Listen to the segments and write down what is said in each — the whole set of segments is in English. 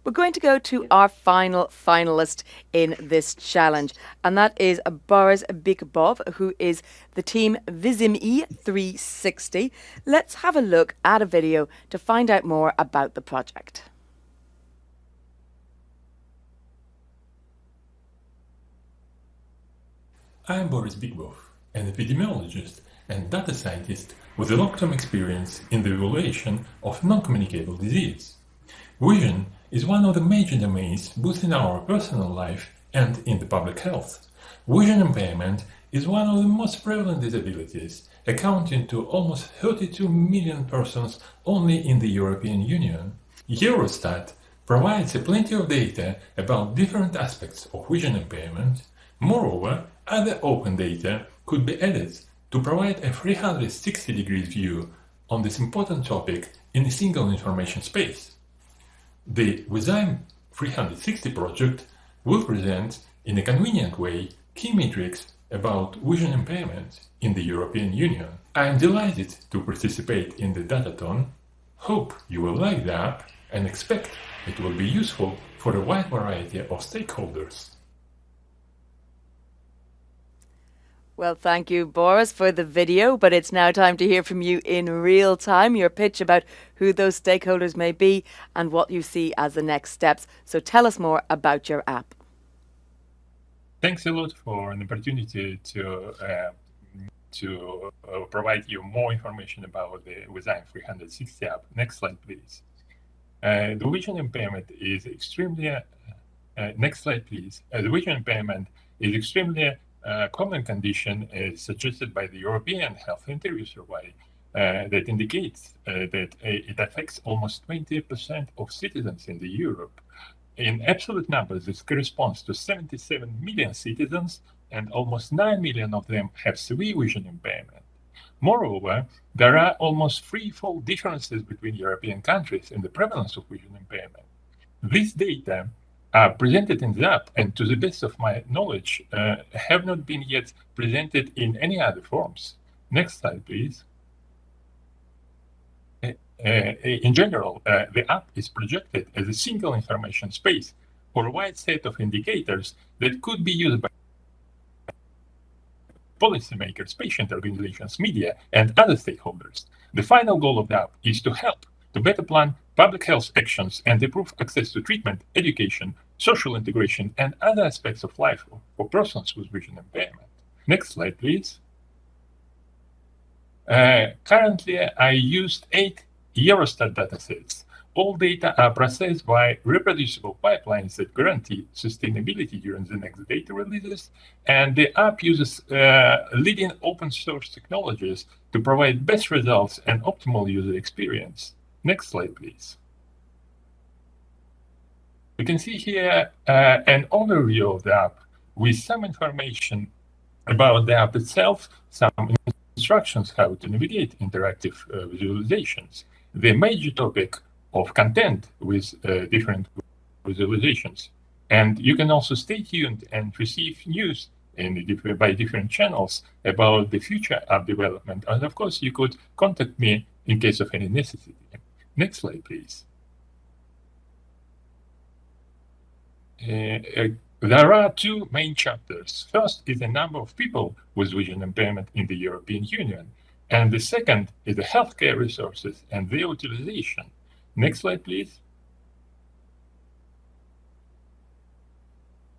we're going to go to our final finalist in this challenge, and that is Boris Bikbov, who is the team VislmE-360. Let's have a look at a video to find out more about the project. I'm Boris Bikbov, an epidemiologist and data scientist with a long-term experience in the evaluation of non-communicable disease. Vision is one of the major domains both in our personal life and in the public health. Vision impairment is one of the most prevalent disabilities, accounting to almost 32 million persons only in the European Union. Eurostat provides plenty of data about different aspects of vision impairment. Moreover, other open data could be added to provide a 360-degree view on this important topic in a single information space. The VislmE-360 project will present in a convenient way key metrics about vision impairment in the European Union. I am delighted to participate in the datathon. Hope you will like the app and expect it will be useful for a wide variety of stakeholders. Well, thank you, Boris, for the video, but it's now time to hear from you in real time, your pitch about who those stakeholders may be and what you see as the next steps. So tell us more about your app. Thanks a lot for an opportunity to provide you more information about the VislmE-360 app. Next slide, please. The vision impairment is extremely... next slide, please. The vision impairment is extremely common condition suggested by the European Health Interview Survey that indicates that it affects almost 20% of citizens in Europe. In absolute numbers, this corresponds to 77 million citizens, and almost 9 million of them have severe vision impairment. Moreover, there are almost threefold differences between European countries in the prevalence of vision impairment. These data are presented in the app, and to the best of my knowledge, have not been yet presented in any other forms. Next slide, please. In general, the app is projected as a single information space for a wide set of indicators that could be used by policymakers, patient organizations, media, and other stakeholders. The final goal of the app is to help to better plan public health actions and improve access to treatment, education, social integration, and other aspects of life for persons with vision impairment. Next slide, please. Currently, I used 8 Eurostat datasets. All data are processed by reproducible pipelines that guarantee sustainability during the next data releases, and the app uses leading open source technologies to provide best results and optimal user experience. Next slide, please. You can see here an overview of the app with some information about the app itself, some instructions how to navigate interactive visualizations, the major topic of content with different visualizations. And you can also stay tuned and receive news by different channels about the future app development. And of course, you could contact me in case of any necessity. Next slide, please. There are 2 main chapters. First is the number of people with vision impairment in the European Union, and the second is the healthcare resources and their utilization. Next slide, please.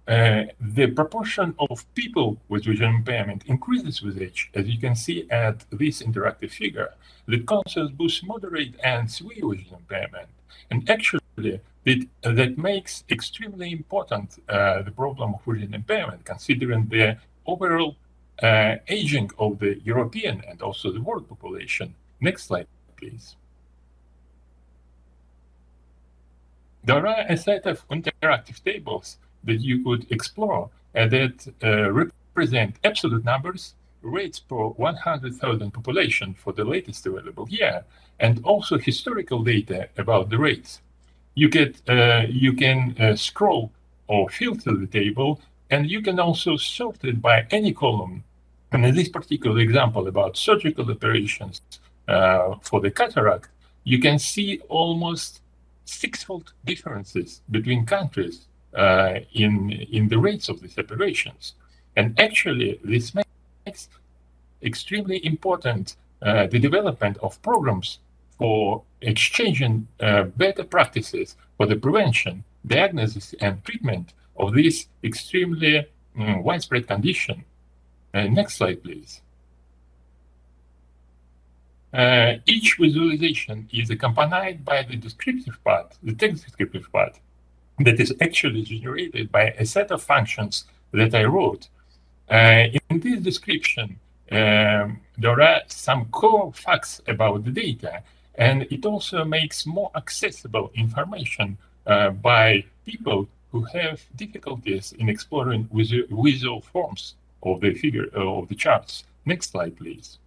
The proportion of people with vision impairment increases with age, as you can see at this interactive figure, that concerns both moderate and severe vision impairment. And actually, that makes extremely important the problem of vision impairment, considering the overall aging of the European and also the world population. Next slide, please. There are a set of interactive tables that you could explore that represent absolute numbers, rates per 100,000 population for the latest available year, and also historical data about the rates. You can scroll or filter the table, and you can also sort it by any column. And in this particular example about surgical operations for the cataract, you can see almost sixfold differences between countries in the rates of these operations. And actually, this makes extremely important the development of programs for exchanging better practices for the prevention, diagnosis, and treatment of this extremely widespread condition. Next slide, please. Each visualization is accompanied by the descriptive part, the text descriptive part, that is actually generated by a set of functions that I wrote. In this description, there are some core facts about the data, and it also makes more accessible information by people who have difficulties in exploring visual forms of the figure of the charts. Next slide, please.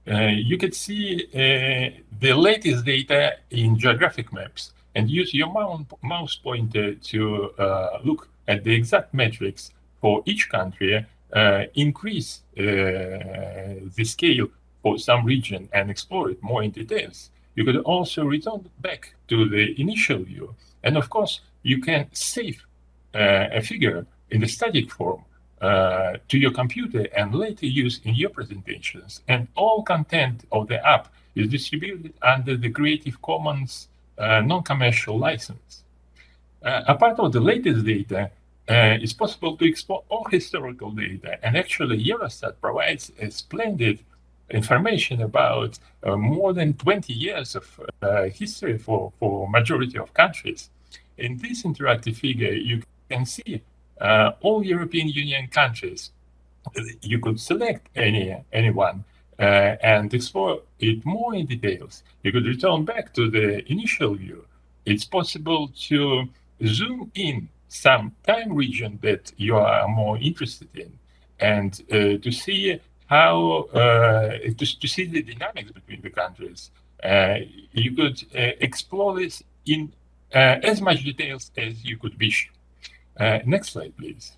You can see the latest data in geographic maps and use your mouse pointer to look at the exact metrics for each country, increase the scale for some region and explore it more in details. You could also return back to the initial view. And of course, you can save a figure in the static form to your computer and later use in your presentations. And all content of the app is distributed under the Creative Commons non-commercial license. Apart of the latest data, it's possible to explore all historical data. And actually, Eurostat provides a splendid information about more than 20 years of history for majority of countries. In this interactive figure, you can see all European Union countries. You could select anyone and explore it more in details. You could return back to the initial view. It's possible to zoom in some time region that you are more interested in, and to see how to see the dynamics between the countries. You could explore this in as much details as you could wish. Next slide, please.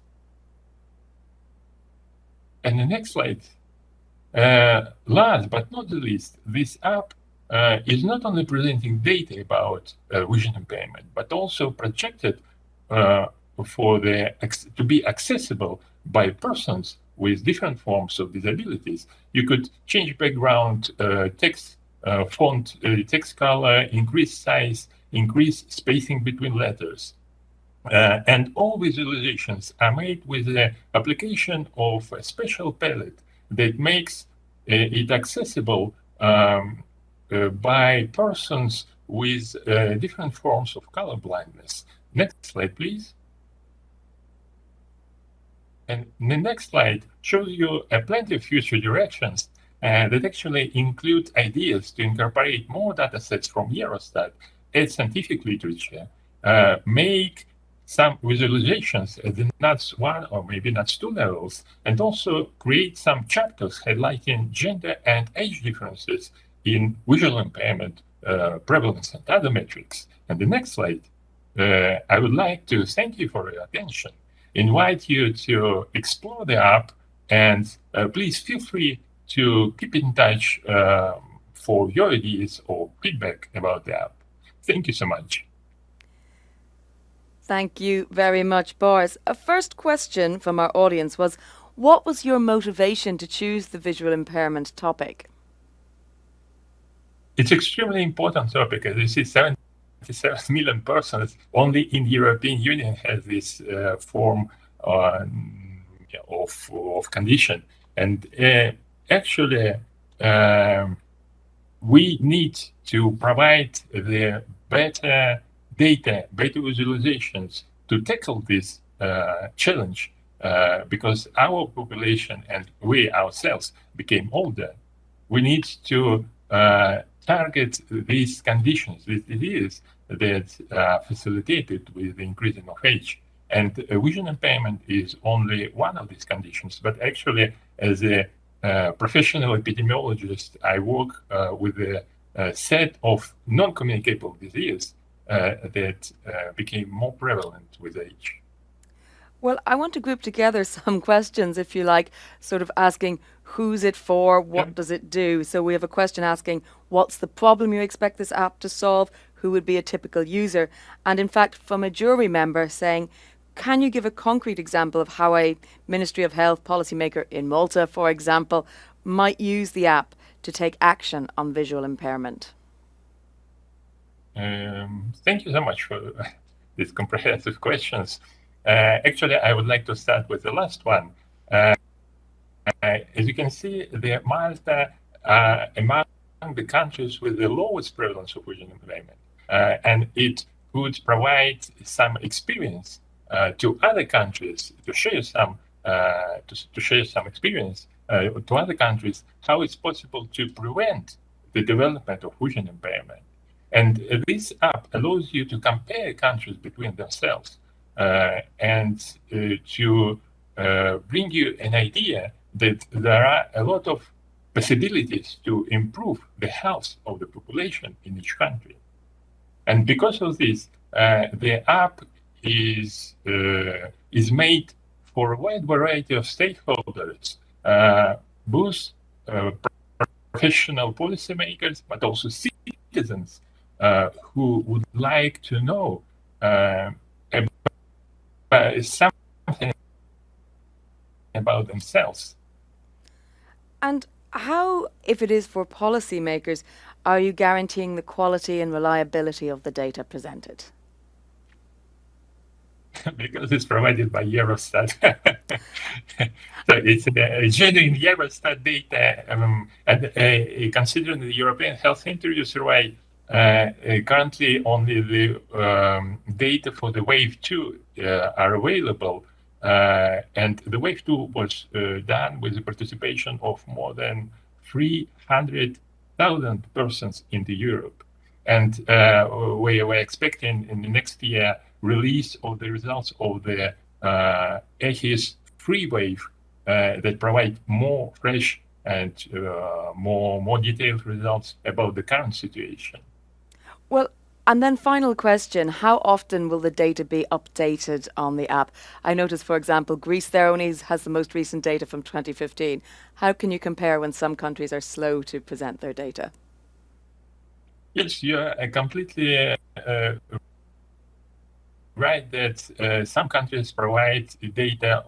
And the next slide. Last but not the least, this app is not only presenting data about vision impairment, but also projected to be accessible by persons with different forms of disabilities. You could change background, text, font, text color, increase size, increase spacing between letters. And all visualizations are made with the application of a special palette that makes it accessible by persons with different forms of color blindness. Next slide, please. And the next slide shows you plenty of future directions that actually include ideas to incorporate more data sets from Eurostat, add scientific literature, make some visualizations at the NUTS 1 or maybe NUTS 2 levels, and also create some chapters highlighting gender and age differences in visual impairment, prevalence, and other metrics. And the next slide, I would like to thank you for your attention, invite you to explore the app, and please feel free to keep in touch for your ideas or feedback about the app. Thank you so much. Thank you very much, Boris. A first question from our audience was, what was your motivation to choose the visual impairment topic? It's extremely important topic. As you see, 77 million persons only in the European Union has this form of condition. And actually, we need to provide the better data, better visualizations to tackle this challenge because our population and we ourselves became older. We need to target these conditions, these diseases that are facilitated with the increasing of age. And vision impairment is only one of these conditions, but actually as a professional epidemiologist, I work with a set of non-communicable diseases that became more prevalent with age. Well, I want to group together some questions, if you like, sort of asking who's it for, what does it do? So we have a question asking, what's the problem you expect this app to solve? Who would be a typical user? And in fact, from a jury member saying, can you give a concrete example of how a Ministry of Health policymaker in Malta, for example, might use the app to take action on visual impairment? Thank you so much for these comprehensive questions. Actually, I would like to start with the last one. As you can see, Malta among the countries with the lowest prevalence of vision impairment, and it would provide some experience to other countries to share some experience to other countries how it's possible to prevent the development of vision impairment. And this app allows you to compare countries between themselves and to bring you an idea that there are a lot of possibilities to improve the health of the population in each country. And because of this, the app is made for a wide variety of stakeholders, both professional policymakers, but also citizens who would like to know something about themselves. And how, if it is for policymakers, are you guaranteeing the quality and reliability of the data presented? Because it's provided by Eurostat. So it's genuine Eurostat data. And considering the European Health Interview Survey, currently only the data for the Wave 2 are available. And the Wave 2 was done with the participation of more than 300,000 persons in Europe. And we were expecting in the next year release of the results of the EHIS free wave that provide more fresh and more detailed results about the current situation. Well, and then final question, how often will the data be updated on the app? I noticed, for example, Greece there only has the most recent data from 2015. How can you compare when some countries are slow to present their data? Yes, you're completely right that some countries provide data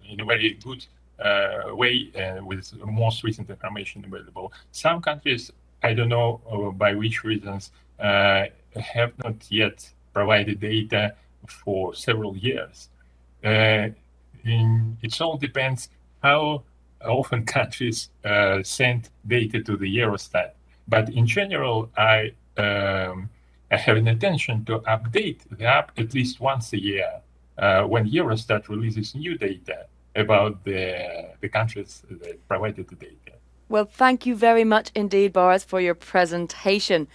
in a very good way with most recent information available. Some countries, I don't know by which reasons, have not yet provided data for several years. It all depends how often countries send data to the Eurostat. But in general, I have an intention to update the app at least once a year when Eurostat releases new data about the countries that provided the data. Well, thank you very much indeed, Boris, for your presentation.